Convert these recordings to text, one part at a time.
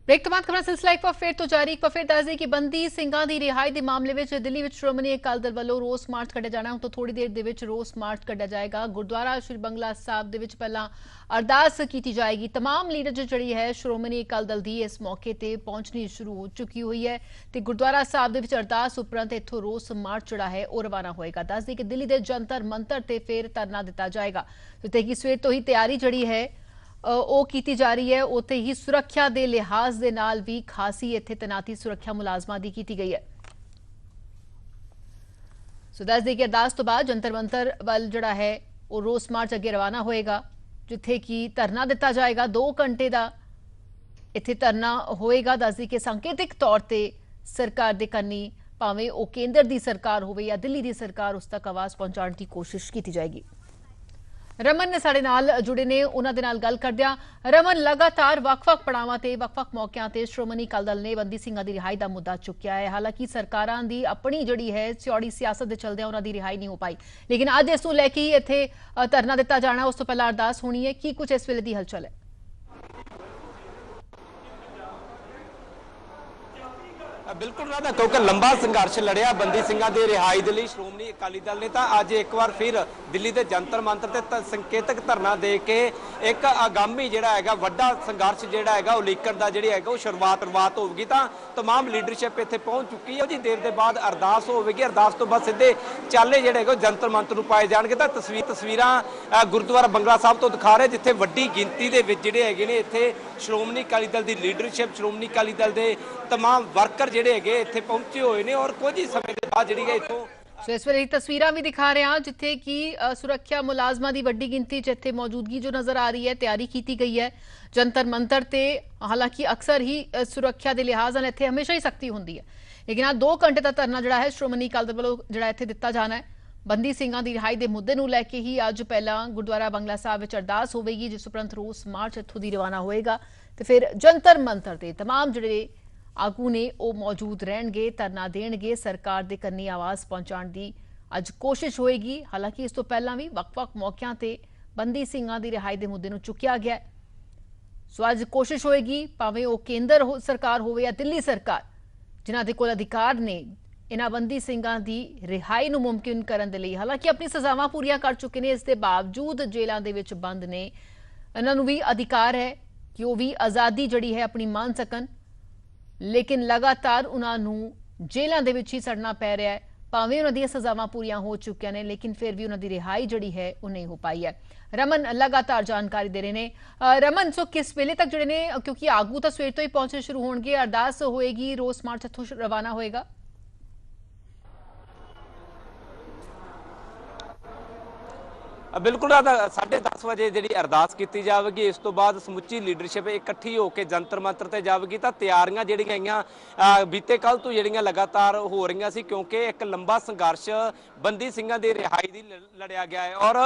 Break तो बात खबर सिलसिला एक बार फिर तो जारी एक बार फिर दस कि बंदी ਸਿੰਘਾਂ ਦੀ रिहाई के मामले में दिल्ली में श्रोमणी अकाली दल वालों रोस मार्च कढ़िया जाना तो थोड़ी देर दे विच रोस मार्च कढ़िया जाएगा। गुरुद्वारा श्री बंगला साहब दे विच पहला अरदास की जाएगी। तमाम लीडर जी है श्रोमणी अकाली दल की इस मौके पर पहुंचनी शुरू हो चुकी हुई है तो गुरुद्वारा साहब दे विच अरदास उपरंत इत्थों रोस मार्च जोड़ा है वह रवाना होएगा। दस दी कि दिल्ली के जंतर मंतर से फिर धरना दिता जाएगा जिथे कि सवेर तो ही तैयारी जड़ी है ਉਹ ਕੀਤੀ जा रही है। उत्थे ही सुरक्षा के लिहाज के नाल भी खासी इत्थे तैनाती सुरक्षा मुलाजमां की की गई है। सो दस दी कि अरदास तो बाद जंतर मंतर वाल जड़ा है वो रोस मार्च अगे रवाना होएगा जिथे कि धरना दिता जाएगा। 2 घंटे का इत्थे धरना होएगा। दस दी कि सांकेतिक तौर पर सरकार के कन्नी भावें वो केंद्र की सरकार होवे या दिल्ली की सरकार उस तक आवाज़ पहुंचाने की कोशिश की जाएगी। रमन ने साडे नाल जुड़े ने उन्हां दे नाल गल करदियां। रमन, लगातार वख-वख पड़ावां ते वख-वख मौकिआं ते श्रोमणी अकाली दल ने बंदी ਸਿੰਘਾਂ ਦੀ रिहाई का मुद्दा चुक्या है। हालांकि सरकारां दी अपनी जिहड़ी है चौड़ी सियासत दे चलदिआं उन्हां दी रिहाई नहीं हो पाई, लेकिन अज इस नूं लैके ही इत्थे धरना दिता जाना, उस तों पहलां अरदास होनी है। की कुछ इस वेले दी हलचल है? बिल्कुल राधा, क्योंकि लंबा संघर्ष लड़िया बंदी ਸਿੰਘਾਂ ਦੀ रिहाई के लिए श्रोमणी अकाली दल ने तो अज एक बार फिर दिल्ली के जंतर मंतर से संकेतक धरना दे के एक आगामी जिहड़ा हैगा वड्डा संघर्ष जिहड़ा हैगा उलीकण दा जिहड़ी हैगा शुरुआत होगी। तो तमाम लीडरशिप इत्थे पहुंच चुकी है। जी देर के बाद अरदास होगी। अरदास तो बाद सीधे चाले जिहड़े हैगे जंतर मंतर नूं पाए जाणगे। तो तस्वीरां गुरुद्वारा बंगला साहब तो दिखा रहे जिथे वड्डी गिनती दे विच जिहड़े हैगे ने इत्थे श्रोमणी अकाली दल की लीडरशिप श्रोमणी अकाली दल के तमाम वर्कर जिहड़े हैगे इत्थे पहुंचे हुए ने और कुछ ही समय के बाद जिहड़ी है इत्थों सो इस वेले तस्वीरां भी दिखा रहे हैं जिथे कि सुरक्षा मुलाजमां की वड्डी गिनती च इत्थे मौजूदगी जो नजर आ रही है। तैयारी की गई है जंतर मंतर ते। हालांकि अक्सर ही सुरक्षा के लिहाज नाल इत्थे हमेशा ही सख्ती होंदी है, लेकिन आज 2 घंटे का धरना जिहड़ा है श्रोमणी अकाली दल वालों जिहड़ा इत्थे दिता जाना है। बंदी ਸਿੰਘਾਂ ਦੀ रिहाई के मुद्दे नूं लैके ही अज पहला गुरुद्वारा बंगला साहब विच अरदास होवेगी, जिस उपरंत रोस मार्च इत्थों दी रवाना होएगा ते फिर जंतर मंतर ते तमाम जिहड़े आगू ने वो मौजूद रहणगे, धरना देणगे, सरकार दे कन्नी आवाज़ पहुंचाउण दी अज कोशिश होएगी। हालांकि इस तो पहला भी वख-वख मौकिआं ते बंदी ਸਿੰਘਾਂ ਦੀ रिहाई के मुद्दे नूं चुकिया गया। सो अज कोशिश होएगी भावें वो केंद्र सरकार होवे या दिल्ली सरकार, जिन्हां दे कोल अधिकार ने इन्हां बंदी ਸਿੰਘਾਂ ਦੀ रिहाई नूं मुमकिन करन दे लई। हालांकि अपनी सजावां पूरीआं कर चुके ने, इस दे बावजूद जेलां दे विच बंद ने। इन्हां नूं भी अधिकार है कि वो भी आज़ादी जिहड़ी है अपनी मान सकन, लेकिन लगातार उन्होंने जेलों के विच ही सड़ना पै रहा है। भावें उन्होंने सजावां पूरियां हो चुकियां ने, लेकिन फिर भी उन्होंने रिहाई जिहड़ी है वो नहीं हो पाई है। रमन लगातार जानकारी दे रहे हैं। रमन, सो किस वेले तक जुड़े ने, क्योंकि आगू तो सवेर तो ही पहुंचे शुरू होंगे, अरदास होएगी, रोस मार्च इत्थों रवाना होएगा? बिल्कुल 10:30 बजे जी अरदास की जाएगी। इस तो बाद समुची लीडरशिप इकट्ठी होकर जंतर मंतर से जाएगी। तो तैयारियां जिहड़ियां बीते कल तो जिहड़ियां लगातार हो रही सी, क्योंकि एक लंबा संघर्ष बंदी ਸਿੰਘਾਂ ਦੀ रिहाई की लड़िया गया है और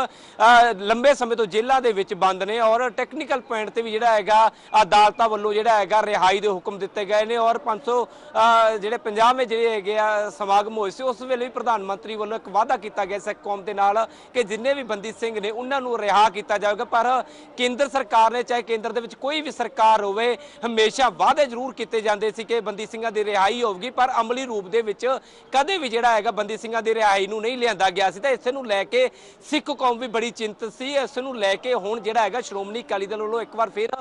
लंबे समय तो जेलों के विच बंद ने और टैक्नीकल पॉइंट से भी जिहड़ा हैगा अदालतां वल्लों जिहड़ा हैगा रिहाई के हुक्म दिते गए ने। और 500 जिहड़े पंजाब में जिहड़े हैगे समागम होए सी, उस वेले भी प्रधानमंत्री वल्लों एक वादा किया गया सिख कौम के नाल कि जिन्ने भी बंदी ਸਿੰਘ ने उन्होंने रिहा किया जाएगा। पर केंद्र सरकार ने, चाहे केंद्र दे विच कोई भी सरकार होवे, हमेशा वादे जरूर किए जाते सी कि बंदी ਸਿੰਘਾਂ ਦੀ रिहाई होगी, पर अमली रूप दे विच कदे भी जिहड़ा हैगा बंदी ਸਿੰਘਾਂ ਦੀ रिहाई नूं नहीं लिआंदा गया सी। तो इस नूं लैके सिख कौम भी बड़ी चिंतित सी। इस नूं लैके हुण जिहड़ा हैगा श्रोमणी अकाली दल वल्लों एक बार फिर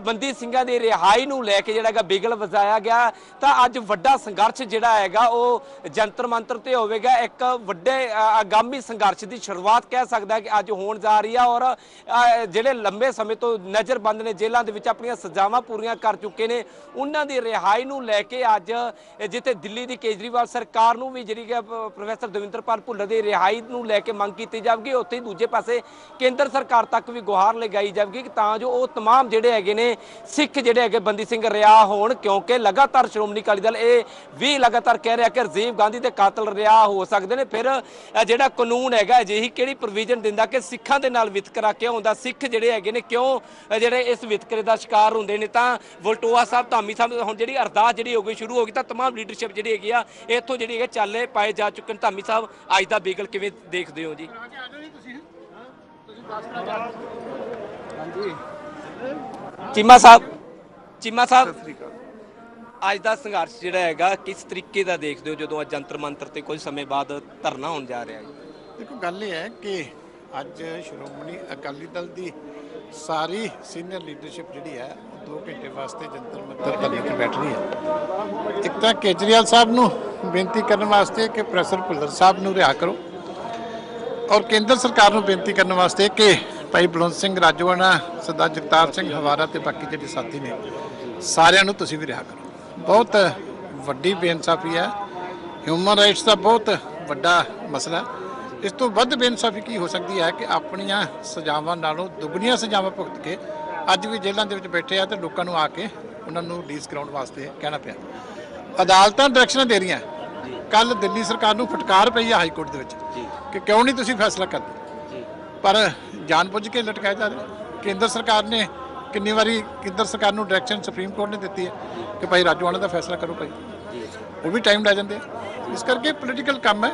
बंदी ਸਿੰਘਾਂ ਦੀ रिहाई नूं लैके जिहड़ा हैगा बिगल वजाया गया। तो अज वड्डा संघर्ष जिहड़ा हैगा वो जंतर मंतर ते होवेगा। एक वड्डे आगामी संघर्ष की शुरुआत कह सकदा है कि अज होण जा रही है। और जिहड़े लंबे समय तो नज़रबंद ने, जेलों के विच अपणियां सजावां पूरीआं कर चुके ने, उन्हां दी रिहाई नूं लैके अज जिथे दिल्ली की केजरीवाल सरकार नूं भी जिहड़ी प्रोफैसर दविंदरपाल भुल्लर की रिहाई नूं लैके मंग की जाएगी, उत्थे ही दूजे पासे केंद्र सरकार तक भी गुहार लगाई जाएगी तां जो वो तमाम जिहड़े हैगे ने सिख जिहड़े हैगे बंदी ਸਿੰਘ रिहा होण। क्योंकि लगातार श्रोमणी अकाली दल ये भी लगातार कह रहा कि राजीव गांधी के कातल रिहा हो सकते हैं। फिर जिहड़ा कानून हैगा अजिही किहड़ी प्रोविजन दिंदा कि सिखां दे नाल वितकरा क्यों हुंदा, सिख जिहड़े हैगे ने क्यों जिहड़े इस वितकरे का शिकार हुंदे ने। तां वलटोआ साहब, धामी साहब हुण जिहड़ी अरदास जिहड़ी हो गई शुरू हो गई, तां तमाम लीडरशिप जिहड़ी हैगी आ इत्थों जिहड़ी है चाले पाए जा चुके हैं। धामी साहब, अज दा बिगल किवें देखदे हो जी? चीमा साहब, ਚੀਮਾ ਸਾਹਿਬ ਅੱਜ ਦਾ ਸੰਘਰਸ਼ ਜਿਹੜਾ ਹੈਗਾ ਕਿਸ ਤਰੀਕੇ ਦਾ ਦੇਖਦੇ ਹੋ ਜਦੋਂ ਅੱਜ ਜੰਤਰ ਮੰਤਰ ਤੇ ਕੁਝ ਸਮੇਂ ਬਾਅਦ ਧਰਨਾ ਹੋਣ ਜਾ ਰਿਹਾ ਹੈ? ਦੇਖੋ ਗੱਲ ਇਹ ਹੈ ਕਿ ਅੱਜ ਸ਼੍ਰੋਮਣੀ ਅਕਾਲੀ ਦਲ ਦੀ ਸਾਰੀ ਸੀਨੀਅਰ ਲੀਡਰਸ਼ਿਪ ਜਿਹੜੀ ਹੈ 2 ਘੰਟੇ ਵਾਸਤੇ ਜੰਤਰ ਮੰਤਰ ਧਰਨੇ ਤੇ ਬੈਠ ਰਹੀ ਹੈ। ਇੱਕ ਤਾਂ ਕੇਜਰੀਵਾਲ ਸਾਹਿਬ ਨੂੰ ਬੇਨਤੀ ਕਰਨ ਵਾਸਤੇ ਕਿ ਪ੍ਰੋਫੈਸਰ ਭੁੱਲਰ ਸਾਹਿਬ ਨੂੰ ਰਿਹਾ ਕਰੋ, ਔਰ ਕੇਂਦਰ ਸਰਕਾਰ ਨੂੰ ਬੇਨਤੀ ਕਰਨ ਵਾਸਤੇ ਕਿ ਭਾਈ ਬਲਵੰਤ ਸਿੰਘ ਰਾਜੋਆਣਾ, ਸਰਦਾਰ ਜਗਤਾਰ ਸਿੰਘ ਹਵਾਰਾ ਤੇ ਬਾਕੀ ਜਿਹੜੇ ਸਾਥੀ ਨੇ ਸਾਰਿਆਂ ਨੂੰ ਤੁਸੀਂ ਵੀ ਰਿਹਾ ਕਰੋ। ਬਹੁਤ ਵੱਡੀ ਬੇਇਨਸਾਫੀ ਹੈ, ਹਿਊਮਨ ਰਾਈਟਸ ਦਾ ਬਹੁਤ ਵੱਡਾ ਮਸਲਾ। ਇਸ ਤੋਂ ਵੱਧ ਬੇਇਨਸਾਫੀ ਕੀ ਹੋ ਸਕਦੀ ਹੈ ਕਿ ਆਪਣੀਆਂ ਸਜ਼ਾਵਾਂ ਨਾਲੋਂ ਦੁੱਗਣੀਆਂ ਸਜ਼ਾਵਾਂ ਭੁਗਤ ਕੇ ਅੱਜ ਵੀ ਜੇਲ੍ਹਾਂ ਦੇ ਵਿੱਚ ਬੈਠੇ ਆ ਤੇ ਲੋਕਾਂ ਨੂੰ ਆ ਕੇ ਉਹਨਾਂ ਨੂੰ ਰਿਲੀਜ਼ ਕਰਾਉਣ ਵਾਸਤੇ ਕਹਿਣਾ ਪਿਆ। ਅਦਾਲਤਾਂ ਡਾਇਰੈਕਸ਼ਨਾਂ ਦੇ ਰਹੀਆਂ। ਕੱਲ ਦਿੱਲੀ ਸਰਕਾਰ ਨੂੰ ਫਟਕਾਰ ਪਈ ਹੈ ਹਾਈ ਕੋਰਟ ਦੇ ਵਿੱਚ ਕਿ ਕਿਉਂ ਨਹੀਂ ਤੁਸੀਂ ਫੈਸਲਾ ਕਰਦੇ, ਪਰ ਜਾਣਬੁੱਝ ਕੇ ਲਟਕਾਇਆ ਜਾ ਰਿਹਾ। ਕੇਂਦਰ ਸਰਕਾਰ ਨੇ ਕਿੰਨੀ ਵਾਰੀ ਕੇਂਦਰ ਸਰਕਾਰ ਨੂੰ ਡਾਇਰੈਕਸ਼ਨ ਸੁਪਰੀਮ ਕੋਰਟ ਨੇ ਦਿੱਤੀ ਹੈ ਕਿ ਭਾਈ ਰਾਜੋਆਣਾ ਦਾ ਫੈਸਲਾ ਕਰੋ ਭਾਈ, ਉਹ ਵੀ ਟਾਈਮ ਲੈ ਜਾਂਦੇ ਆ। ਇਸ ਕਰਕੇ ਪੋਲੀਟੀਕਲ ਕੰਮ ਹੈ।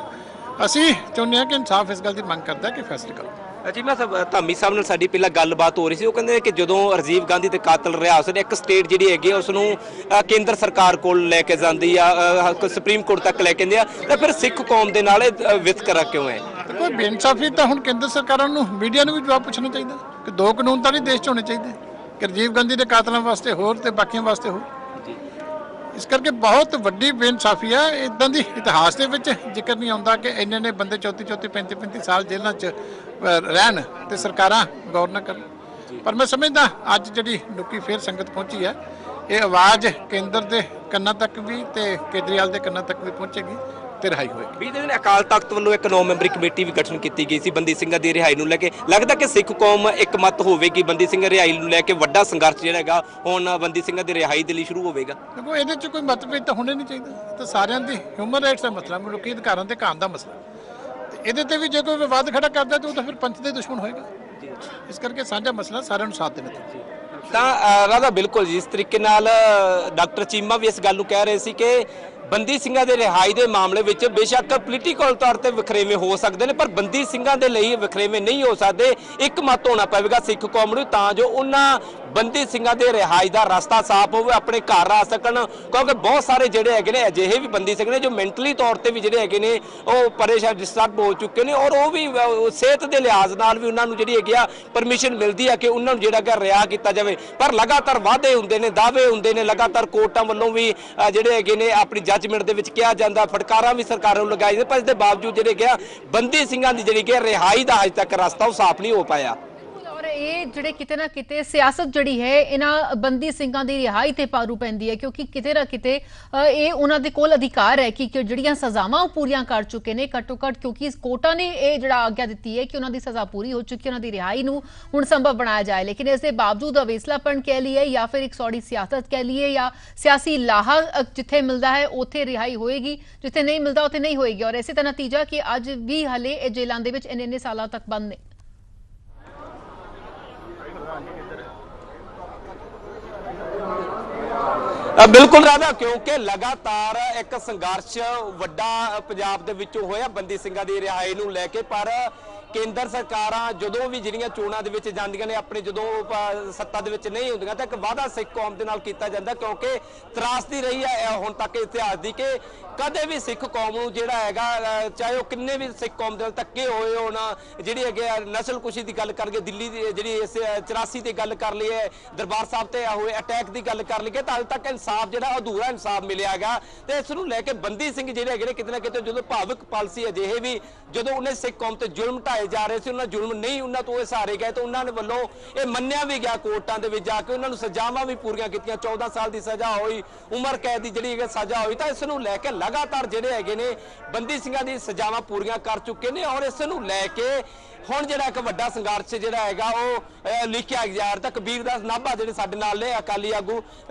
ਅਸੀਂ ਚਾਹੁੰਦੇ ਹਾਂ ਕਿ ਇਨਸਾਫ ਇਸ ਗੱਲ ਦੀ ਮੰਗ ਕਰਦਾ ਕਿ ਫੈਸਲਾ ਕਰੋ। ਚੀਮਾ ਸਾਹਿਬ, ਧਾਮੀ ਸਾਹਿਬ ਨਾਲ ਸਾਡੀ ਪਹਿਲਾਂ ਗੱਲਬਾਤ ਹੋ ਰਹੀ ਸੀ। ਉਹ ਕਹਿੰਦੇ ਕਿ ਜਦੋਂ ਰਾਜੀਵ ਗਾਂਧੀ ਤੇ ਕਾਤਲ ਰਿਹਾ ਉਸਨੇ ਇੱਕ ਸਟੇਟ ਜਿਹੜੀ ਹੈਗੀ ਉਸ ਨੂੰ ਕੇਂਦਰ ਸਰਕਾਰ ਕੋਲ ਲੈ ਕੇ ਜਾਂਦੀ ਆ, ਸੁਪਰੀਮ ਕੋਰਟ ਤੱਕ ਲੈ ਕੇ ਜਾਂਦੀ ਆ, ਤਾਂ ਫਿਰ ਸਿੱਖ ਕੌਮ ਦੇ ਨਾਲ ਵਿਤਕਰਾ ਕਿਉਂ ਹੈ? ਕੋਈ ਬੇਇਨਸਾਫੀ ਤਾਂ ਹੁਣ ਕੇਂਦਰ ਸਰਕਾਰਾਂ ਨੂੰ, ਮੀਡੀਆ ਨੂੰ ਵੀ ਜਵਾਬ ਪੁੱਛਣਾ ਚਾਹੀਦਾ ਕਿ 2 ਕਾਨੂੰਨ ਤਾਂ ਨਹੀਂ ਦੇਸ਼ 'ਚ ਹੋਣੇ ਚਾਹੀਦੇ ਕਿ ਰਾਜੀਵ ਗਾਂਧੀ ਦੇ ਕਾਤਲਾਂ ਵਾਸਤੇ ਹੋਰ ਤੇ ਬਾਕੀਆਂ ਵਾਸਤੇ ਹੋਰ। ਇਸ ਕਰਕੇ ਬਹੁਤ ਵੱਡੀ ਬੇਇਨਸਾਫੀ ਹੈ। ਇਦਾਂ ਦੀ ਇਤਿਹਾਸ ਦੇ ਵਿੱਚ ਜ਼ਿਕਰ ਨਹੀਂ ਆਉਂਦਾ ਕਿ ਇੰਨੇ ਨੇ ਬੰਦੇ 34 35 ਸਾਲ ਜੇਲ੍ਹਾਂ 'ਚ ਰਹਿਣ ਤੇ ਸਰਕਾਰਾਂ ਗੌਰ ਨਾ ਕਰਨ। ਪਰ ਮੈਂ ਸਮਝਦਾ ਅੱਜ ਜਿਹੜੀ ਲੁਕੀ ਫੇਰ ਸੰਗਤ ਪਹੁੰਚੀ ਹੈ, ਇਹ ਆਵਾਜ਼ ਕੇਂਦਰ ਦੇ ਕੰਨਾਂ ਤੱਕ ਵੀ ਤੇ ਕੇਜਰੀਵਾਲ ਦੇ ਕੰਨਾਂ ਤੱਕ ਵੀ ਪਹੁੰਚੇਗੀ ਤੇ ਰਿਹਾਈ ਹੋਏਗੀ। 20 ਦਿਨ ਅਕਾਲ ਤਖਤ ਵੱਲੋਂ ਇੱਕ 9 ਮੈਂਬਰੀ ਕਮੇਟੀ ਵੀ ਗਠਨ ਕੀਤੀ ਗਈ ਸੀ ਬੰਦੀ ਸਿੰਘਾਂ ਦੀ ਰਿਹਾਈ ਨੂੰ ਲੈ ਕੇ। ਲੱਗਦਾ ਕਿ ਸਿੱਖ ਕੌਮ ਇੱਕ ਮਤ ਹੋਵੇਗੀ ਬੰਦੀ ਸਿੰਘ ਰਿਹਾਈ ਨੂੰ ਲੈ ਕੇ, ਵੱਡਾ ਸੰਘਰਸ਼ ਜਿਹੜਾ ਹੈਗਾ ਹੁਣ ਬੰਦੀ ਸਿੰਘਾਂ ਦੀ ਰਿਹਾਈ ਦੇ ਲਈ ਸ਼ੁਰੂ ਹੋਵੇਗਾ? ਦੇਖੋ ਇਹਦੇ 'ਚ ਕੋਈ ਮਤਭੇਦ ਤਾਂ ਹੋਣੇ ਨਹੀਂ ਚਾਹੀਦਾ। ਤਾਂ ਸਾਰਿਆਂ ਦੀ ਹਿਊਮਨ ਰਾਈਟਸ ਦਾ ਮਸਲਾ, ਮਨੁੱਖੀ ਅਧਿਕਾਰਾਂ ਦੇ ਕਾਨੂੰਨ ਦਾ ਮਸਲਾ, ਤੇ ਇਹਦੇ ਤੇ ਵੀ ਜੇ ਕੋਈ ਵਿਵਾਦ ਖੜਾ ਕਰਦਾ ਤਾਂ ਉਹ ਤਾਂ ਫਿਰ ਪੰਥ ਦੇ ਦੁਸ਼ਮਣ ਹੋਏਗਾ। ਇਸ ਕਰਕੇ ਸਾਂਝਾ ਮਸਲਾ ਸਾਰਿਆਂ ਨੂੰ ਸਾਥ ਦੇਣਾ ਚਾਹੀਦਾ। ਤਾਂ ਰਾਧਾ ਬਿਲਕੁਲ ਜੀ, ਇਸ ਤਰੀਕੇ ਨਾਲ ਡਾਕਟਰ ਚੀਮਾ ਵੀ ਇਸ ਗੱਲ ਨੂੰ ਕਹਿ ਰਹੇ ਸੀ ਕਿ ਬੰਦੀ ਸਿੰਘਾਂ ਦੇ ਰਿਹਾਈ ਦੇ ਮਾਮਲੇ ਵਿੱਚ ਬੇਸ਼ੱਕ ਪੋਲੀਟੀਕਲ ਤੌਰ ਤੇ ਵਖਰੇਵੇਂ ਹੋ ਸਕਦੇ ਨੇ, ਪਰ ਬੰਦੀ ਸਿੰਘਾਂ ਦੇ ਲਈ ਵਖਰੇਵੇਂ ਨਹੀਂ ਹੋ ਸਕਦੇ। ਇੱਕ ਮਤ ਹੋਣਾ ਪਵੇਗਾ ਸਿੱਖ ਕੌਮ ਨੂੰ ਤਾਂ ਜੋ ਉਹਨਾਂ ਬੰਦੀ ਸਿੰਘਾਂ ਦੇ ਰਿਹਾਈ ਦਾ ਰਸਤਾ ਸਾਫ਼ ਹੋਵੇ, ਆਪਣੇ ਘਰ ਆ ਸਕਣ। ਕਿਉਂਕਿ ਬਹੁਤ ਸਾਰੇ ਜਿਹੜੇ ਹੈਗੇ ਨੇ ਅਜਿਹੇ ਵੀ ਬੰਦੀ ਸਿੰਘ ਨੇ ਜੋ ਮੈਂਟਲੀ ਤੌਰ ਤੇ ਵੀ ਜਿਹੜੇ ਹੈਗੇ ਨੇ ਉਹ ਪਰੇਸ਼ਾਨ ਡਿਸਟਰਬ ਹੋ ਚੁੱਕੇ ਨੇ, ਔਰ ਉਹ ਵੀ ਸਿਹਤ ਦੇ ਲਿਹਾਜ਼ ਨਾਲ ਵੀ ਉਹਨਾਂ ਨੂੰ ਜਿਹੜੀ ਹੈਗੀ ਆ ਪਰਮਿਸ਼ਨ ਮਿਲਦੀ ਹੈ ਕਿ ਉਹਨਾਂ ਨੂੰ ਜਿਹੜਾ ਕਿ ਰਿਹਾ ਕੀਤਾ ਜਾਵੇ। ਪਰ ਲਗਾਤਾਰ ਵਾਅਦੇ ਹੁੰਦੇ ਨੇ, ਦਾਅਵੇ ਹੁੰਦੇ ਨੇ, ਲਗਾਤਾਰ ਕੋਰਟਾਂ ਵੱਲੋਂ ਵੀ ਜਿਹੜੇ ਹੈਗੇ ਨੇ ਆਪਣੀ ਜੱਜਮੈਂਟ ਦੇ ਵਿੱਚ ਕਿਹਾ ਜਾਂਦਾ, ਫਟਕਾਰਾਂ ਵੀ ਸਰਕਾਰਾਂ ਨੂੰ ਲਗਾਈ ਜਾਂਦੀਆਂ, ਪਰ ਇਸ ਦੇ ਬਾਵਜੂਦ ਜਿਹੜੇ ਗਿਆ ਬੰਦੀ ਸਿੰਘਾਂ ਦੀ ਜਿਹੜੀ ਕਿ ਰਿਹਾਈ ਦਾ ਅਜੇ ਤੱਕ ਰਸਤਾ ਉਹ ਸਾਫ਼ ਨਹੀਂ ਹੋ ਪਾਇਆ। ਔਰ ਇਹ ਜਿਹੜੇ ਕਿਤੇ ਨਾ ਕਿਤੇ ਸਿਆਸਤ ਜਿਹੜੀ ਹੈ ਇਹਨਾਂ ਬੰਦੀ ਸਿੰਘਾਂ ਦੀ ਰਿਹਾਈ ਤੇ ਪਾਰੂ ਪੈਂਦੀ ਹੈ, ਕਿਉਂਕਿ ਕਿਤੇ ਨਾ ਕਿਤੇ ਇਹ ਉਹਨਾਂ ਦੇ ਕੋਲ ਅਧਿਕਾਰ ਹੈ ਕਿ ਜਿਹੜੀਆਂ ਸਜ਼ਾਵਾਂ ਉਹ ਪੂਰੀਆਂ ਕਰ ਚੁੱਕੇ ਨੇ ਘੱਟੋ ਘੱਟ, ਕਿਉਂਕਿ ਇਸ ਕੋਰਟਾਂ ਨੇ ਇਹ ਜਿਹੜਾ ਆਗਿਆ ਦਿੱਤੀ ਹੈ ਕਿ ਉਹਨਾਂ ਦੀ ਸਜ਼ਾ ਪੂਰੀ ਹੋ ਚੁੱਕੀ ਹੈ, ਉਹਨਾਂ ਦੀ ਰਿਹਾਈ ਨੂੰ ਹੁਣ ਸੰਭਵ ਬਣਾਇਆ ਜਾਏ। ਲੇਕਿਨ ਇਸ ਦੇ ਬਾਵਜੂਦ ਅਵੇਸਲਾਪਣ ਕਹਿ ਲਈਏ ਜਾਂ ਫਿਰ ਇੱਕ ਸੌੜੀ ਸਿਆਸਤ ਕਹਿ ਲਈਏ ਜਾਂ ਸਿਆਸੀ ਲਾਹਾ, ਜਿੱਥੇ ਮਿਲਦਾ ਹੈ ਉੱਥੇ ਰਿਹਾਈ ਹੋਏਗੀ, ਜਿੱਥੇ ਨਹੀਂ ਮਿਲਦਾ ਉੱਥੇ ਨਹੀਂ ਹੋਏਗੀ। ਔਰ ਇਸੇ ਦਾ ਨਤੀਜਾ ਕਿ ਅੱਜ ਵੀ ਹਲੇ ਇਹ ਜੇਲ੍ਹਾਂ ਦੇ ਵਿੱਚ ਇੰਨੇ ਸਾਲਾਂ ਤੱਕ ਬੰਦ ਨੇ। ਬਿਲਕੁਲ ਰਾਧਾ, ਕਿਉਂਕਿ ਲਗਾਤਾਰ ਇੱਕ ਸੰਘਰਸ਼ ਵੱਡਾ ਪੰਜਾਬ ਦੇ ਵਿੱਚੋਂ ਹੋਇਆ ਬੰਦੀ ਸਿੰਘਾਂ ਦੀ ਰਿਹਾਈ ਨੂੰ ਲੈ ਕੇ, ਪਰ ਕੇਂਦਰ ਸਰਕਾਰਾਂ ਜਦੋਂ ਵੀ ਜਿਹੜੀਆਂ ਚੋਣਾਂ ਦੇ ਵਿੱਚ ਜਾਂਦੀਆਂ ਨੇ, ਆਪਣੇ ਜਦੋਂ ਸੱਤਾ ਦੇ ਵਿੱਚ ਨਹੀਂ ਹੁੰਦੀਆਂ ਤਾਂ ਇੱਕ ਵਾਅਦਾ ਸਿੱਖ ਕੌਮ ਦੇ ਨਾਲ ਕੀਤਾ ਜਾਂਦਾ, ਕਿਉਂਕਿ ਤਰਾਸਦੀ ਰਹੀ ਹੈ ਹੁਣ ਤੱਕ ਇਤਿਹਾਸ ਦੀ ਕਿ ਕਦੇ ਵੀ ਸਿੱਖ ਕੌਮ ਨੂੰ ਜਿਹੜਾ ਹੈਗਾ, ਚਾਹੇ ਉਹ ਕਿੰਨੇ ਵੀ ਸਿੱਖ ਕੌਮ ਦੇ ਨਾਲ ਧੱਕੇ ਹੋਏ ਹੋਣ, ਜਿਹੜੀ ਹੈਗੇ ਨਸਲਕੁਸ਼ੀ ਦੀ ਗੱਲ ਕਰਕੇ ਦਿੱਲੀ ਦੀ ਜਿਹੜੀ 84 ਤੇ ਗੱਲ ਕਰ ਲਈ ਹੈ, ਦਰਬਾਰ ਸਾਹਿਬ ਤੇ ਹੋਏ ਅਟੈਕ ਦੀ ਗੱਲ ਕਰ ਲਈ ਕਿ ਹਾਲੇ ਤੱਕ ਇਨਸਾਫ ਜਿਹੜਾ ਅਧੂਰਾ ਇਨਸਾਫ ਮਿਲਿਆ ਹੈਗਾ। ਤੇ ਇਸ ਨੂੰ ਲੈ ਕੇ ਬੰਦੀ ਸਿੰਘ ਜਿਹੜੇ ਹੈਗੇ ਨੇ ਕਿਤੇ ਨਾ ਕਿਤੇ ਜਦੋਂ ਭਾਵੁਕ ਪਲ ਸੀ ਅਜਿਹੇ ਵੀ, ਜਦੋਂ ਉਹਨੇ ਸਿੱਖ ਕੌਮ ਤੇ ਜ਼ੁਲਮ ਢਾਏ ਜਾ ਰਹੇ ਸੀ, ਉਹਨਾਂ ਜ਼ੁਲਮ ਨਹੀਂ ਉਹਨਾਂ ਤੋਂ ਇਹ ਸਹਾਰੇ ਗਏ ਤਾਂ ਉਹਨਾਂ ਦੇ ਵੱਲੋਂ ਇਹ ਮੰਨਿਆ ਵੀ ਗਿਆ ਕੋਰਟਾਂ ਦੇ ਵਿੱਚ ਜਾ ਕੇ, ਉਹਨਾਂ ਨੂੰ ਸਜ਼ਾਵਾਂ ਵੀ ਪੂਰੀਆਂ ਕੀਤੀਆਂ। 14 ਸਾਲ ਦੀ ਸਜ਼ਾ ਹੋਈ, ਉਮਰ ਕੈਦ ਦੀ ਜਿਹੜੀ ਸਜ਼ਾ ਹੋਈ। ਤਾਂ ਇਸ ਨੂੰ ਲੈ ਕੇ ਲਗਾਤਾਰ ਜਿਹੜੇ ਹੈਗੇ ਨੇ ਬੰਦੀ ਸਿੰਘਾਂ ਦੀ ਸਜ਼ਾਵਾਂ ਪੂਰੀਆਂ ਕਰ ਚੁੱਕੇ ਨੇ, ਔਰ ਇਸ ਨੂੰ ਲੈ ਕੇ ਹੁਣ ਜਿਹੜਾ ਇੱਕ ਵੱਡਾ ਸੰਘਰਸ਼ ਜਿਹੜਾ ਹੈਗਾ ਉਹ ਲਿਖਿਆ ਗਿਆ। ਤਾਂ ਕਬੀਰ ਦਾਸ ਨਾਭਾ ਜਿਹੜੇ ਸਾਡੇ ਨਾਲ ਨੇ ਅਕਾਲੀ ਆਗੂ,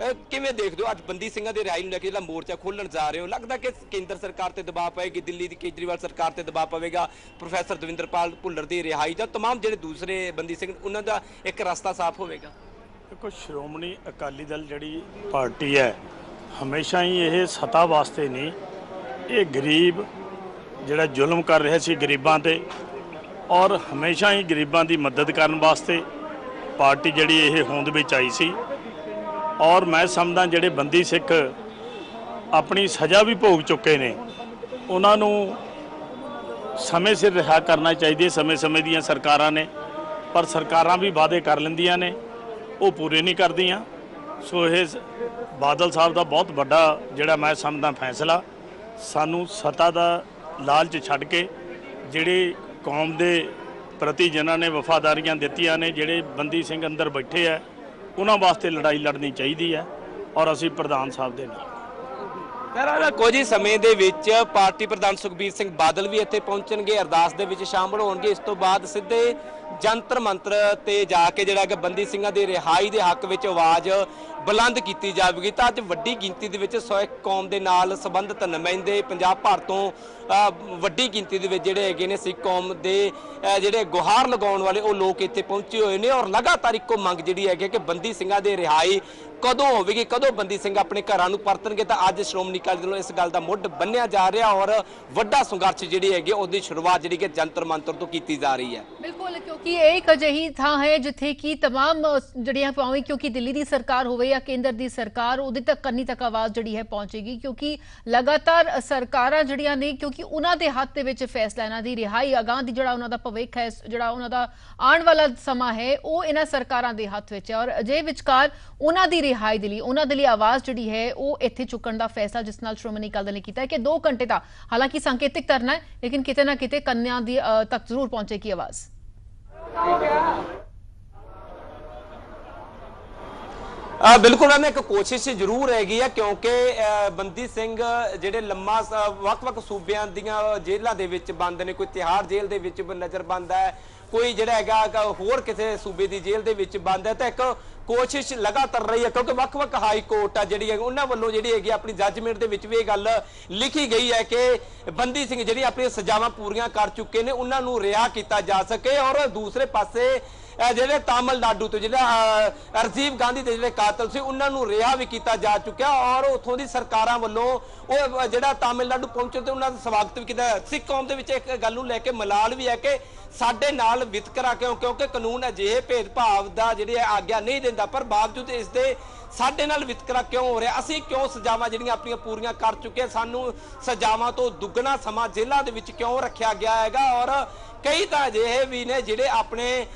ਕਿਵੇਂ ਦੇਖਦੇ ਹੋ ਅੱਜ ਬੰਦੀ ਸਿੰਘਾਂ ਦੇ ਰਿਹਾਈ ਨੂੰ ਲੈ ਕੇ ਜਿਹੜਾ ਮੋਰਚਾ ਖੋਲਣ ਜਾ ਰਹੇ ਹੋ? ਲੱਗਦਾ ਕਿ ਕੇਂਦਰ ਸਰਕਾਰ ਤੇ ਦਬਾਅ ਪਏਗੀ, ਦਿੱਲੀ ਦੀ ਕੇਜਰੀਵਾਲ ਸਰਕਾਰ ਤੇ ਦਬਾਅ ਪਵੇਗਾ, ਪ੍ਰੋਫੈਸਰ ਦਵਿੰਦਰਪਾਲ ਭੁੱਲਰ ਦੀ ਰਿਹਾਈ ਦਾ, ਤਮਾਮ ਜਿਹੜੇ ਦੂਸਰੇ ਬੰਦੀ ਸਿੰਘ ਉਹਨਾਂ ਦਾ ਇੱਕ ਰਸਤਾ ਸਾਫ਼ ਹੋਵੇਗਾ? ਦੇਖੋ, ਸ਼੍ਰੋਮਣੀ ਅਕਾਲੀ ਦਲ ਜਿਹੜੀ ਪਾਰਟੀ ਹੈ ਹਮੇਸ਼ਾ ਹੀ ਇਹ ਸੱਤਾ ਵਾਸਤੇ ਨਹੀਂ, ਇਹ ਗਰੀਬ ਜਿਹੜਾ ਜ਼ੁਲਮ ਕਰ ਰਿਹਾ ਸੀ ਗਰੀਬਾਂ ਤੇ, ਔਰ ਹਮੇਸ਼ਾ ਹੀ ਗਰੀਬਾਂ ਦੀ ਮਦਦ ਕਰਨ ਵਾਸਤੇ ਪਾਰਟੀ ਜਿਹੜੀ ਇਹ ਹੋਂਦ ਵਿੱਚ ਆਈ ਸੀ। ਔਰ ਮੈਂ ਸਮਝਦਾ ਜਿਹੜੇ ਬੰਦੀ ਸਿੱਖ ਆਪਣੀ ਸਜ਼ਾ ਵੀ ਭੋਗ ਚੁੱਕੇ ਨੇ ਉਹਨਾਂ ਨੂੰ ਸਮੇਂ ਸਿਰ ਰਿਹਾ ਕਰਨਾ ਚਾਹੀਦਾ ਹੈ। ਸਮੇਂ ਦੀਆਂ ਸਰਕਾਰਾਂ ਨੇ, ਪਰ ਸਰਕਾਰਾਂ ਵੀ ਵਾਅਦੇ ਕਰ ਲੈਂਦੀਆਂ ਨੇ, ਉਹ ਪੂਰੇ ਨਹੀਂ ਕਰਦੀਆਂ। ਸੋ ਇਹ ਬਾਦਲ ਸਾਹਿਬ ਦਾ ਬਹੁਤ ਵੱਡਾ ਜਿਹੜਾ ਮੈਂ ਸਮਝਦਾ ਫੈਸਲਾ, ਸਾਨੂੰ ਸੱਤਾ ਦਾ ਲਾਲਚ ਛੱਡ ਕੇ ਜਿਹੜੇ ਕੌਮ ਦੇ ਪ੍ਰਤੀ ਜਿਨ੍ਹਾਂ ਨੇ ਵਫਾਦਾਰੀਆਂ ਦਿੱਤੀਆਂ ਨੇ, ਜਿਹੜੇ ਬੰਦੀ ਸਿੰਘ ਅੰਦਰ ਬੈਠੇ ਆ, ਉਹਨਾਂ ਵਾਸਤੇ ਲੜਾਈ ਲੜਨੀ ਚਾਹੀਦੀ ਹੈ ਔਰ ਅਸੀਂ ਪ੍ਰਧਾਨ ਸਾਹਿਬ ਦੇ ਨਾਲ। ਖੈਰ ਕੁਝ ਹੀ ਸਮੇਂ ਦੇ ਵਿੱਚ ਪਾਰਟੀ ਪ੍ਰਧਾਨ ਸੁਖਬੀਰ ਸਿੰਘ ਬਾਦਲ ਵੀ ਇੱਥੇ ਪਹੁੰਚਣਗੇ, ਅਰਦਾਸ ਦੇ ਵਿੱਚ ਸ਼ਾਮਲ ਹੋਣਗੇ। ਇਸ ਤੋਂ ਬਾਅਦ ਸਿੱਧੇ ਜੰਤਰ ਮੰਤਰ ਤੇ ਜਾ ਕੇ ਜਿਹੜਾ ਕਿ ਬੰਦੀ ਸਿੰਘਾਂ ਦੀ ਰਿਹਾਈ ਦੇ ਹੱਕ ਵਿੱਚ ਆਵਾਜ਼ ਬੁਲੰਦ ਕੀਤੀ ਜਾਵੇਗੀ। ਤਾਂ ਅੱਜ ਵੱਡੀ ਗਿਣਤੀ ਦੇ ਵਿੱਚ ਸਿੱਖ ਕੌਮ ਦੇ ਨਾਲ ਸੰਬੰਧਿਤ ਨੁਮਾਇੰਦੇ ਪੰਜਾਬ ਭਰ ਤੋਂ ਵੱਡੀ ਗਿਣਤੀ ਦੇ ਵਿੱਚ ਜਿਹੜੇ ਹੈਗੇ ਨੇ ਸਿੱਖ ਕੌਮ ਦੇ ਜਿਹੜੇ ਗੁਹਾਰ ਲਗਾਉਣ ਵਾਲੇ ਉਹ ਲੋਕ ਇੱਥੇ ਪਹੁੰਚੇ ਹੋਏ ਨੇ ਔਰ ਲਗਾਤਾਰ ਇੱਕੋ ਮੰਗ ਜਿਹੜੀ ਹੈਗੀ ਕਿ ਬੰਦੀ ਸਿੰਘਾਂ ਦੇ ਰਿਹਾਈ ਕਦੋਂ ਹੋਵੇਗੀ, ਕਦੋਂ ਬੰਦੀ ਸਿੰਘ ਆਪਣੇ ਘਰਾਂ ਨੂੰ ਪਰਤਣਗੇ। ਤਾਂ ਅੱਜ ਸ਼੍ਰੋਮਣੀ ਅਕਾਲੀ ਦਲ ਇਸ ਗੱਲ ਦਾ ਮੁੱਢ ਬੰਨਿਆ ਜਾ ਰਿਹਾ ਔਰ ਵੱਡਾ ਸੰਘਰਸ਼ ਜਿਹੜੀ ਹੈਗੀ ਉਹਦੀ ਸ਼ੁਰੂਆਤ ਜਿਹੜੀ ਕਿ ਜੰਤਰ ਮੰਤਰ ਤੋਂ ਕੀਤੀ ਜਾ ਰਹੀ ਹੈ। ਬਿਲਕੁਲ, ਕਿਉਂਕਿ ਇਹ ਇੱਕ ਅਜਿਹੀ ਥਾਂ ਹੈ ਜਿੱਥੇ ਕਿ तमाम ਜਿਹੜੀਆਂ ਭਾਵੇਂ ਕਿਉਂਕਿ ਦਿੱਲੀ ਦੀ ਸਰਕਾਰ ਹੋਵੇ ਜਾਂ ਕੇਂਦਰ ਦੀ ਸਰਕਾਰ, ਉਹਦੇ ਤੱਕ ਕੰਨੀ ਤੱਕ ਆਵਾਜ਼ ਜਿਹੜੀ ਹੈ ਪਹੁੰਚੇਗੀ, ਕਿਉਂਕਿ ਲਗਾਤਾਰ ਸਰਕਾਰਾਂ ਜਿਹੜੀਆਂ ਨੇ, ਕਿਉਂਕਿ ਉਹਨਾਂ ਦੇ ਹੱਥ ਦੇ ਵਿੱਚ ਫੈਸਲਾ, ਇਹਨਾਂ ਦੀ ਰਿਹਾਈ, ਅਗਾਂਹ ਦੀ ਜਿਹੜਾ ਉਹਨਾਂ ਦਾ ਭਵਿੱਖ ਹੈ, ਜਿਹੜਾ ਉਹਨਾਂ ਦਾ ਆਉਣ ਵਾਲਾ ਸਮਾਂ ਹੈ, ਉਹ ਇਹਨਾਂ ਸਰਕਾਰਾਂ ਦੇ ਹੱਥ ਵਿੱਚ ਹੈ। ਔਰ ਅਜੇ ਵਿਚਕਾਰ ਉਹਨਾਂ ਦੀ ਰਿਹਾਈ ਦੇ ਲਈ, ਉਹਨਾਂ ਦੇ ਲਈ ਆਵਾਜ਼ ਜਿਹੜੀ ਹੈ ਉਹ ਇੱਥੇ ਚੁੱਕਣ ਦਾ ਫੈਸਲਾ ਜਿਸ ਨਾਲ ਸ਼੍ਰੋਮਣੀ ਅਕਾਲੀ ਦਲ ਨੇ ਕੀਤਾ ਹੈ ਕਿ 2 ਘੰਟੇ ਦਾ ਹਾਲਾਂਕਿ ਸੰਕੇਤਿਕ ਧਰਨਾ ਹੈ, ਲੇਕਿਨ ਕਿਤੇ ਨਾ ਕਿਤੇ ਕੰਨਿਆਂ ਦੀ ਤੱਕ ਜ਼ਰੂਰ ਪਹੁੰਚੇਗੀ ਆਵਾਜ਼। ਬਿਲਕੁਲ ਇਹਨਾਂ ਇੱਕ ਕੋਸ਼ਿਸ਼ ਜ਼ਰੂਰ ਹੈਗੀ ਹੈ ਕਿਉਂਕਿ ਬੰਦੀ ਸਿੰਘ ਜਿਹੜੇ ਲੰਮਾ ਵੱਖ-ਵੱਖ ਸੂਬਿਆਂ ਦੀਆਂ ਜੇਲ੍ਹਾਂ ਦੇ ਵਿੱਚ ਬੰਦ ਨੇ, ਕੋਈ ਤਿਹਾੜ ਜੇਲ੍ਹ ਦੇ ਵਿੱਚ ਨਜ਼ਰਬੰਦ ਹੈ, ਕੋਈ ਜਿਹੜਾ ਹੈਗਾ ਹੋਰ ਕਿਸੇ ਸੂਬੇ ਦੀ ਜੇਲ੍ਹ ਦੇ ਵਿੱਚ ਬੰਦ ਹੈ। ਤਾਂ ਇੱਕ ਕੋਸ਼ਿਸ਼ ਲਗਾਤਾਰ ਰਹੀ ਹੈ ਕਿਉਂਕਿ ਵੱਖ-ਵੱਖ ਹਾਈ ਕੋਰਟ ਆ ਜਿਹੜੀ ਹੈ ਉਹਨਾਂ ਵੱਲੋਂ ਜਿਹੜੀ ਹੈਗੀ ਆਪਣੀ ਜੱਜਮੈਂਟ ਦੇ ਵਿੱਚ ਵੀ ਇਹ ਗੱਲ ਲਿਖੀ ਗਈ ਹੈ ਕਿ ਬੰਦੀ ਸਿੰਘ ਜਿਹੜੀ ਆਪਣੀਆਂ ਸਜ਼ਾਵਾਂ ਪੂਰੀਆਂ ਕਰ ਚੁੱਕੇ ਨੇ ਉਹਨਾਂ ਨੂੰ ਰਿਹਾ ਕੀਤਾ ਜਾ ਸਕੇ। ਔਰ ਦੂਸਰੇ ਪਾਸੇ ਜਿਹੜੇ ਤਾਮਿਲਨਾਡੂ ਤੋਂ ਜਿਹੜਾ ਰਾਜੀਵ ਗਾਂਧੀ ਦੇ ਜਿਹੜੇ ਕਾਤਲ ਸੀ ਉਹਨਾਂ ਨੂੰ ਰਿਹਾ ਵੀ ਕੀਤਾ ਜਾ ਚੁੱਕਿਆ ਔਰ ਉੱਥੋਂ ਦੀ ਸਰਕਾਰਾਂ ਵੱਲੋਂ ਉਹ ਜਿਹੜਾ ਤਾਮਿਲਨਾਡੂ ਪਹੁੰਚੇ ਤੇ ਉਹਨਾਂ ਦਾ ਸਵਾਗਤ ਵੀ ਕੀਤਾ। ਸਿੱਖ ਕੌਮ ਦੇ ਵਿੱਚ ਇੱਕ ਗੱਲ ਨੂੰ ਲੈ ਕੇ ਮਲਾਲ ਵੀ ਹੈ ਕਿ ਸਾਡੇ ਨਾਲ ਵਿਤਕਰਾ ਕਿਉਂਕਿ ਕਾਨੂੰਨ ਅਜਿਹੇ ਭੇਦਭਾਵ ਦਾ ਜਿਹੜੀ ਆਗਿਆ ਨਹੀਂ ਦਿੰਦਾ, ਪਰ ਬਾਵਜੂਦ ਇਸ ਦੇ ਸਾਡੇ ਨਾਲ ਵਿਤਕਰਾ ਕਿਉਂ ਹੋ ਰਿਹਾ, ਅਸੀਂ ਕਿਉਂ ਸਜ਼ਾਵਾਂ ਜਿਹੜੀਆਂ ਆਪਣੀਆਂ ਪੂਰੀਆਂ ਕਰ ਚੁੱਕੇ, ਸਾਨੂੰ ਸਜ਼ਾਵਾਂ ਤੋਂ ਦੁੱਗਣਾ ਸਮਾਂ ਜੇਲ੍ਹਾਂ ਦੇ ਵਿੱਚ ਕਿਉਂ ਰੱਖਿਆ ਗਿਆ ਹੈਗਾ। ਔਰ ਕਈ ਤਾਂ ਅਜਿਹੇ ਵੀ ਨੇ ਜਿਹੜੇ ਆਪਣੇ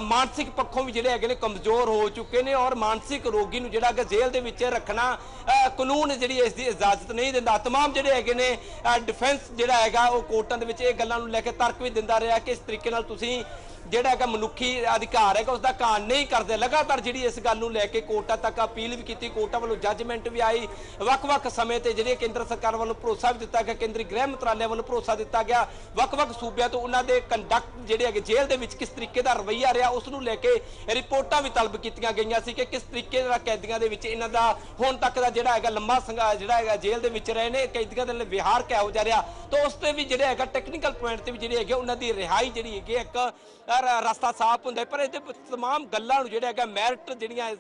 ਮਾਨਸਿਕ ਪੱਖੋਂ ਵੀ ਜਿਹੜੇ ਹੈਗੇ ਨੇ ਕਮਜ਼ੋਰ ਹੋ ਚੁੱਕੇ ਨੇ ਔਰ ਮਾਨਸਿਕ ਰੋਗੀ ਨੂੰ ਜਿਹੜਾ ਕਿ ਜੇਲ੍ਹ ਦੇ ਵਿੱਚ ਰੱਖਣਾ ਕਾਨੂੰਨ ਜਿਹੜੀ ਇਸ ਦੀ ਇਜਾਜ਼ਤ ਨਹੀਂ ਦਿੰਦਾ। ਤਮਾਮ ਜਿਹੜੇ ਹੈਗੇ ਨੇ ਡਿਫੈਂਸ ਜਿਹੜਾ ਹੈਗਾ ਉਹ ਕੋਰਟਾਂ ਦੇ ਵਿੱਚ ਇਹ ਗੱਲਾਂ ਨੂੰ ਲੈ ਕੇ ਤਰਕ ਵੀ ਦਿੰਦਾ ਰਿਹਾ ਕਿ ਇਸ ਤਰੀਕੇ ਨਾਲ ਤੁਸੀਂ ਜਿਹੜਾ ਹੈਗਾ ਮਨੁੱਖੀ ਅਧਿਕਾਰ ਹੈਗਾ ਉਸ ਦਾ ਕਾਨ ਨਹੀਂ ਕਰਦੇ। ਲਗਾਤਾਰ ਜਿਹੜੀ ਇਸ ਗੱਲ ਨੂੰ ਲੈ ਕੇ ਕੋਰਟਾਂ ਤੱਕ ਅਪੀਲ ਵੀ ਕੀਤੀ, ਕੋਰਟਾਂ ਵੱਲੋਂ ਜੱਜਮੈਂਟ ਵੀ ਆਈ, ਵੱਖ-ਵੱਖ ਸਮੇਂ ਤੇ ਜਿਹੜੇ ਕੇਂਦਰ ਸਰਕਾਰ ਵੱਲੋਂ ਭਰੋਸਾ ਵੀ ਦਿੱਤਾ ਗਿਆ, ਕੇਂਦਰੀ ਗ੍ਰਹਿ ਮੰਤਰਾਲੇ ਵੱਲੋਂ ਭਰੋਸਾ ਦਿੱਤਾ ਗਿਆ, ਵੱਖ-ਵੱਖ ਸੂਬਿਆਂ ਤੋਂ ਉਹਨਾਂ ਦੇ ਕੰਡਕਟ ਜਿਹੜੇ ਹੈਗੇ ਜੇਲ੍ਹ ਦੇ ਵਿੱਚ ਕਿਸ ਤਰੀਕੇ ਦਾ ਰਵੱਈਆ ਰਿਹਾ ਉਸ ਨੂੰ ਲੈ ਕੇ ਰਿਪੋਰਟਾਂ ਵੀ ਤਲਬ ਕੀਤੀਆਂ ਗਈਆਂ ਸੀ ਕਿ ਕਿਸ ਤਰੀਕੇ ਦਾ ਕੈਦੀਆਂ ਦੇ ਵਿੱਚ ਇਹਨਾਂ ਦਾ ਹੁਣ ਤੱਕ ਦਾ ਜਿਹੜਾ ਹੈਗਾ ਲੰਮਾ ਜਿਹੜਾ ਹੈਗਾ ਜੇਲ੍ਹ ਦੇ ਵਿੱਚ ਰਹੇ ਨੇ, ਕੈਦੀਆਂ ਦੇ ਨਾਲ ਵਿਹਾਰ ਕਿਹੋ ਜਿਹਾ ਰਿਹਾ। ਤਾਂ ਉਸ ਤੇ ਵੀ ਜਿਹੜੇ ਹੈਗਾ ਟੈਕਨੀਕਲ ਪੁਆਇੰਟ ਤੇ ਵੀ ਜਿਹੜੇ ਹੈਗੇ ਉਹਨਾਂ ਦੀ ਰਿਹਾਈ ਜਿਹੜੀ ਹੈਗੀ ਇੱਕ ਰਸਤਾ ਸਾਫ਼ ਹੁੰਦਾ। ਪਰ ਇਹਦੇ ਤਮਾਮ ਗੱਲਾਂ ਨੂੰ ਜਿਹੜਾ ਹੈਗਾ ਮੈਰਿਟ ਜਿਹੜੀਆਂ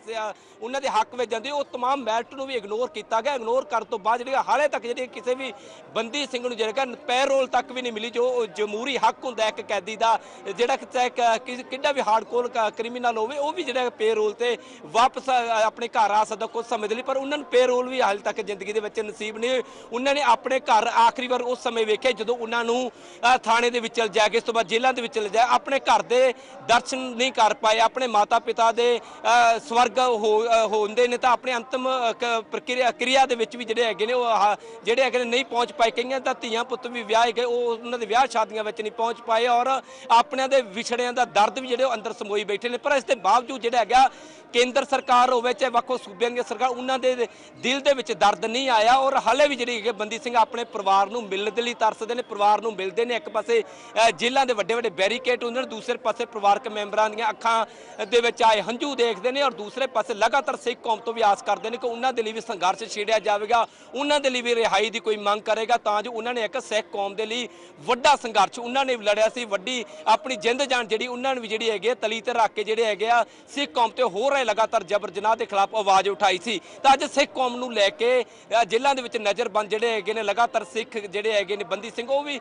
ਉਹਨਾਂ ਦੇ ਹੱਕ ਵਿੱਚ ਜਾਂਦੀ ਉਹ ਤਮਾਮ ਮੈਰਿਟ ਨੂੰ ਵੀ ਇਗਨੋਰ ਕੀਤਾ ਗਿਆ। ਇਗਨੋਰ ਕਰਨ ਤੋਂ ਬਾਅਦ ਜਿਹੜੀ ਹਾਲੇ ਤੱਕ ਜਿਹੜੀ ਕਿਸੇ ਵੀ ਬੰਦੀ ਸਿੰਘ ਨੂੰ ਜਿਹੜਾ ਪੈਰੋਲ ਤੱਕ ਵੀ ਨਹੀਂ ਮਿਲੀ, ਜੋ ਜਮਹੂਰੀ ਹੱਕ ਹੁੰਦਾ ਇੱਕ ਕੈਦੀ ਦਾ, ਜਿਹੜਾ ਕਿੱਡਾ ਵੀ ਹਾਰਡਕੋਰ ਕ੍ਰਿਮੀਨਲ ਹੋਵੇ ਉਹ ਵੀ ਜਿਹੜਾ ਪੇਰੋਲ ਤੇ ਵਾਪਸ ਆਪਣੇ ਘਰ ਆ ਸਕਦਾ ਕੁਝ ਸਮਝ ਲਈ। ਪਰ ਉਹਨਾਂ ਨੂੰ ਪੇਰੋਲ ਵੀ ਹਾਲੇ ਤੱਕ ਜ਼ਿੰਦਗੀ ਦੇ ਵਿੱਚ ਨਸੀਬ ਨਹੀਂ। ਉਹਨਾਂ ਨੇ ਆਪਣੇ ਘਰ ਆਖਰੀ ਵਾਰ ਉਸ ਸਮੇਂ ਵੇਖਿਆ ਜਦੋਂ ਉਹਨਾਂ ਨੂੰ ਥਾਣੇ ਦੇ ਵਿੱਚ ਜਾ ਕੇ ਇਸ ਤੋਂ ਬਾਅਦ ਜੇਲ੍ਹਾਂ ਦੇ ਵਿੱਚ ਚਲੇ ਜਾਏ, ਆਪਣੇ ਘਰ ਦੇ ਦਰਸ਼ਨ ਨਹੀਂ ਕਰ ਪਾਏ, ਆਪਣੇ ਮਾਤਾ ਪਿਤਾ ਦੇ ਸਵਰਗ ਹੁੰਦੇ ਨੇ ਤਾਂ ਆਪਣੇ ਅੰਤਮ ਕਿਰਿਆ ਦੇ ਵਿੱਚ ਵੀ ਜਿਹੜੇ ਹੈਗੇ ਨੇ ਉਹ ਜਿਹੜੇ ਹੈਗੇ ਨੇ ਨਹੀਂ ਪਹੁੰਚ ਪਾਏ। ਕਈਆਂ ਤਾਂ ਧੀਆਂ ਪੁੱਤ ਵੀ ਵਿਆਹੇ ਗਏ, ਉਹ ਉਹਨਾਂ ਦੇ ਵਿਆਹ ਸ਼ਾਦੀਆਂ ਵਿੱਚ ਨਹੀਂ ਪਹੁੰਚ ਪਾਏ ਔਰ ਆਪਣਿਆਂ ਦੇ ਵਿਛੜਿਆਂ ਦਾ ਦਰਦ ਵੀ ਜਿਹੜੇ ਉਹ ਅੰਦਰ ਸਮੋਈ ਬੈਠੇ ਨੇ। ਪਰ ਇਸ ਦੇ ਬਾਵਜੂਦ ਜਿਹੜਾ ਹੈਗਾ ਕੇਂਦਰ ਸਰਕਾਰ ਹੋਵੇ ਚਾਹੇ ਵੱਖੋ ਸੂਬਿਆਂ ਦੀਆਂ ਸਰਕਾਰ, ਉਹਨਾਂ ਦੇ ਦਿਲ ਦੇ ਵਿੱਚ ਦਰਦ ਨਹੀਂ ਆਇਆ ਔਰ ਹਾਲੇ ਵੀ ਜਿਹੜੇ ਹੈਗੇ ਬੰਦੀ ਸਿੰਘ ਆਪਣੇ ਪਰਿਵਾਰ ਨੂੰ ਮਿਲਣ ਦੇ ਲਈ ਤਰਸਦੇ ਨੇ, ਪਰਿਵਾਰ ਨੂੰ ਮਿਲਦੇ ਨੇ। ਇੱਕ ਪਾਸੇ ਜੇਲ੍ਹਾਂ ਦੇ ਵੱਡੇ ਵੱਡੇ ਬੈਰੀਕੇਡ ਹੁੰਦੇ ਨੇ, ਦੂਸਰੇ ਪਾਸੇ ਪਰਿਵਾਰਕ ਮੈਂਬਰਾਂ ਦੀਆਂ ਅੱਖਾਂ ਦੇ ਵਿੱਚ ਆਏ ਹੰਝੂ ਦੇਖਦੇ ਨੇ ਔਰ ਦੂਸਰੇ ਪਾਸੇ ਲਗਾਤਾਰ ਸਿੱਖ ਕੌਮ ਤੋਂ ਵੀ ਆਸ ਕਰਦੇ ਨੇ ਕਿ ਉਹਨਾਂ ਦੇ ਲਈ ਵੀ ਸੰਘਰਸ਼ ਛੇੜਿਆ ਜਾਵੇਗਾ, ਉਹਨਾਂ ਦੇ ਲਈ ਵੀ ਰਿਹਾਈ ਦੀ ਕੋਈ ਮੰਗ ਕਰੇਗਾ ਤਾਂ ਜੋ ਉਹਨਾਂ ਨੇ ਇੱਕ ਸਿੱਖ ਕੌਮ ਦੇ ਲਈ ਵੱਡਾ ਸੰਘਰਸ਼ ਉਹਨਾਂ ਨੇ ਲੜਿਆ ਸੀ, ਵੱਡੀ ਆਪਣੀ ਜਿੰਦ ਜਾਨ ਜਿਹੜੀ ਉਹਨਾਂ ਨੇ ਵੀ ਜਿਹੜੀ ਹੈਗੀ ਤਲੀ ਤੇ ਰੱਖ ਕੇ ਜਿਹੜੇ ਹੈਗੇ ਆ ਸਿੱਖ ਕੌਮ ਤੇ ਹੋ ਰਹੇ ਲਗਾਤਾਰ ਜਬਰ ਜਨਾਹ ਦੇ ਖਿਲਾਫ ਆਵਾਜ਼ ਉਠਾਈ ਸੀ। ਤਾਂ ਅੱਜ ਸਿੱਖ ਕੌਮ ਨੂੰ ਲੈ ਕੇ ਜੇਲ੍ਹਾਂ ਦੇ ਵਿੱਚ ਨਜ਼ਰਬੰਦ ਜਿਹੜੇ ਹੈਗੇ ਨੇ ਲਗਾਤਾਰ ਸਿੱਖ ਜਿਹੜੇ ਹੈਗੇ ਨੇ ਬੰਦੀ ਸਿੰਘ ਉਹ ਵੀ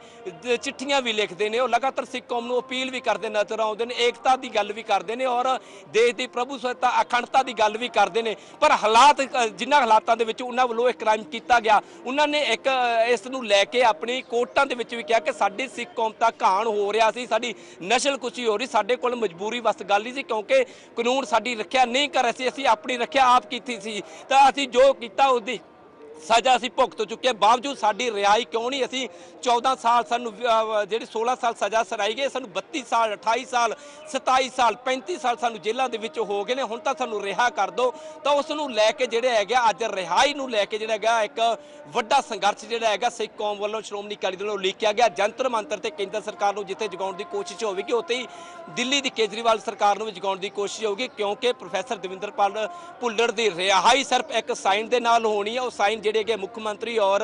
ਚਿੱਠੀਆਂ ਵੀ ਲਿਖਦੇ ਨੇ, ਉਹ ਲਗਾਤਾਰ ਸਿੱਖ ਕੌਮ ਨੂੰ ਅਪੀਲ ਵੀ ਕਰਦੇ ਨੇ ਨਜ਼ਰ ਆਉਂਦੇ ਨੇ, ਏਕਤਾ ਦੀ ਗੱਲ ਵੀ ਕਰਦੇ ਨੇ ਔਰ ਦੇਸ਼ ਦੀ ਪ੍ਰਭੂਸੱਤਾ ਅਖੰਡਤਾ ਦੀ ਗੱਲ ਵੀ ਕਰਦੇ ਨੇ। ਪਰ ਹਾਲਾਤ ਜਿਨ੍ਹਾਂ ਹਾਲਾਤਾਂ ਦੇ ਵਿੱਚ ਉਹਨਾਂ ਵੱਲੋਂ ਇਹ ਕ੍ਰਾਈਮ ਕੀਤਾ ਗਿਆ, ਉਹਨਾਂ ਨੇ ਇੱਕ ਇਸ ਨੂੰ ਲੈ ਕੇ ਆਪਣੀ ਕੋਰਟਾਂ ਦੇ ਵਿੱਚ ਵੀ ਕਿਹਾ ਕਿ ਸਾਡੀ ਸਿੱਖ ਕੌਮ ਦਾ ਘਾਣ ਹੋ ਰਿਹਾ ਸੀ, ਸਾਡੀ ਨਸਲਕੁਸ਼ੀ ਹੋ ਰਹੀ, ਸਾਡੇ ਕੋਲ ਮਜਬੂਰੀ ਵਸ ਗੱਲ ਨਹੀਂ ਸੀ ਕਿਉਂਕਿ ਕਾਨੂੰਨ ਸਾਡੀ ਰੱਖਿਆ ਨਹੀਂ ਕਰ ਰਹੇ ਸੀ, ਅਸੀਂ ਆਪਣੀ ਰੱਖਿਆ ਆਪ ਕੀਤੀ ਸੀ। ਤਾਂ ਅਸੀਂ ਜੋ ਕੀਤਾ ਉਹਦੀ ਸਜ਼ਾ ਅਸੀਂ ਭੁਗਤ ਚੁੱਕੇ, ਬਾਵਜੂਦ ਸਾਡੀ ਰਿਹਾਈ ਕਿਉਂ ਨਹੀਂ? ਅਸੀਂ 14 ਸਾਲ ਸਾਨੂੰ ਜਿਹੜੀ 16 ਸਾਲ ਸਜ਼ਾ ਸੁਣਾਈ ਗਈ, ਸਾਨੂੰ 32 ਸਾਲ 28 ਸਾਲ 27 ਸਾਲ 35 ਸਾਲ ਸਾਨੂੰ ਜੇਲ੍ਹਾਂ ਦੇ ਵਿੱਚ ਹੋ ਗਏ ਨੇ, ਹੁਣ ਤਾਂ ਸਾਨੂੰ ਰਿਹਾ ਕਰ ਦਿਓ। ਤਾਂ ਉਸ ਨੂੰ ਲੈ ਕੇ ਜਿਹੜਾ ਹੈਗਾ ਅੱਜ ਰਿਹਾਈ ਨੂੰ ਲੈ ਕੇ ਜਿਹੜਾ ਹੈਗਾ ਇੱਕ ਵੱਡਾ ਸੰਘਰਸ਼ ਜਿਹੜਾ ਹੈਗਾ ਸਿੱਖ ਕੌਮ ਵੱਲੋਂ ਸ਼੍ਰੋਮਣੀ ਅਕਾਲੀ ਦਲ ਵੱਲੋਂ ਲਿਖਿਆ ਗਿਆ। ਜੰਤਰ ਮੰਤਰ ਤੇ ਕੇਂਦਰ ਸਰਕਾਰ ਨੂੰ ਜਿੱਥੇ ਜਗਾਉਣ ਦੀ ਕੋਸ਼ਿਸ਼ ਹੋਵੇਗੀ, ਉੱਥੇ ਹੀ ਦਿੱਲੀ ਦੀ ਕੇਜਰੀਵਾਲ ਸਰਕਾਰ ਨੂੰ ਵੀ ਜਗਾਉਣ ਦੀ ਕੋਸ਼ਿਸ਼ ਹੋਊਗੀ ਕਿਉਂਕਿ ਪ੍ਰੋਫੈਸਰ ਦਵਿੰਦਰਪਾਲ ਭੁੱਲਰ ਦੀ ਰਿਹਾਈ ਸਿਰਫ ਇੱਕ ਸਾਈਨ ਦੇ ਨਾਲ ਹੋਣੀ ਹੈ। ਉਹ ਸਾਈਨ ਜਿਹੜੇ ਹੈਗੇ ਮੁੱਖ ਮੰਤਰੀ ਔਰ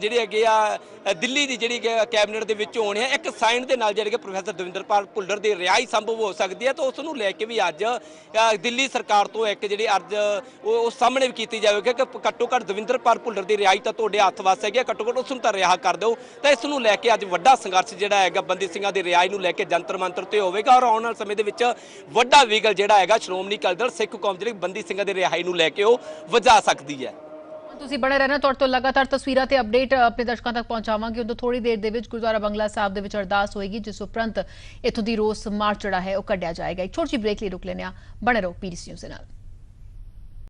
ਜਿਹੜੇ ਹੈਗੇ ਆ ਦਿੱਲੀ ਦੀ ਜਿਹੜੀ ਕੈਬਨਿਟ ਦੇ ਵਿੱਚ ਹੋਣੇ ਆ, ਇੱਕ ਸਾਈਨ ਦੇ ਨਾਲ ਜਿਹੜੇ ਪ੍ਰੋਫੈਸਰ ਦਵਿੰਦਰਪਾਲ ਭੁੱਲਰ ਦੀ ਰਿਹਾਈ ਸੰਭਵ ਹੋ ਸਕਦੀ ਹੈ। ਤਾਂ ਉਸ ਨੂੰ ਲੈ ਕੇ ਵੀ ਅੱਜ ਦਿੱਲੀ ਸਰਕਾਰ ਤੋਂ ਇੱਕ ਜਿਹੜੀ ਅਰਜ਼ ਉਹ ਸਾਹਮਣੇ ਵੀ ਕੀਤੀ ਜਾਵੇਗੀ ਕਿ ਘੱਟੋ ਘੱਟ ਦਵਿੰਦਰਪਾਲ ਭੁੱਲਰ ਦੀ ਰਿਹਾਈ ਤਾਂ ਤੁਹਾਡੇ ਹੱਥ ਵੱਸ ਹੈਗੀ, ਘੱਟੋ ਘੱਟ ਉਸ ਨੂੰ ਤਾਂ ਰਿਹਾ ਕਰ ਦਿਓ। ਤਾਂ ਇਸ ਨੂੰ ਲੈ ਕੇ ਅੱਜ ਵੱਡਾ ਸੰਘਰਸ਼ ਜਿਹੜਾ ਹੈਗਾ ਬੰਦੀ ਸਿੰਘਾਂ ਦੀ ਰਿਹਾਈ ਨੂੰ ਲੈ ਕੇ ਜੰਤਰ ਮੰਤਰ ਤੇ ਹੋਵੇਗਾ ਔਰ ਆਉਣ ਵਾਲੇ ਸਮੇਂ ਦੇ ਵਿੱਚ ਵੱਡਾ ਵਿਗਲ ਜਿਹੜਾ ਹੈਗਾ ਸ਼੍ਰੋਮਣੀ ਅਕਾਲੀ ਦਲ ਸਿੱਖ ਕੌਮ ਜਿਹੜੀ ਬੰਦੀ ਸਿੰਘਾਂ ਦੀ ਰਿਹਾਈ ਨੂੰ ਲੈ ਕੇ ਉਹ ਵਜਾ ਸਕਦੀ ਹੈ। ਤੁਸੀਂ ਬਣੇ ਰਹਿਣਾ, ਤੁਹਾਡੇ ਤੋਂ ਲਗਾਤਾਰ ਤਸਵੀਰਾਂ ਤੇ ਅਪਡੇਟ ਆਪਣੇ ਦਰਸ਼ਕਾਂ ਤੱਕ ਪਹੁੰਚਾਵਾਂਗੇ। ਉਦੋਂ ਥੋੜੀ ਦੇਰ ਦੇ ਵਿੱਚ ਗੁਰਦੁਆਰਾ ਬੰਗਲਾ ਸਾਹਿਬ ਦੇ ਵਿੱਚ ਅਰਦਾਸ ਹੋਏਗੀ, ਜਿਸ ਉਪਰੰਤ ਇੱਥੋਂ ਦੀ ਰੋਸ ਮਾਰਚ ਜਿਹੜਾ ਹੈ ਉਹ ਕੱਢਿਆ ਜਾਏਗਾ। ਇੱਕ ਛੋਟੀ ਜਿਹੀ ਬ੍ਰੇਕ ਲਈ ਰੁਕ ਲੈਂਦੇ ਹਾਂ, ਬਣੇ ਰਹੋ PTC ਨਿਊਜ਼ ਦੇ ਨਾਲ।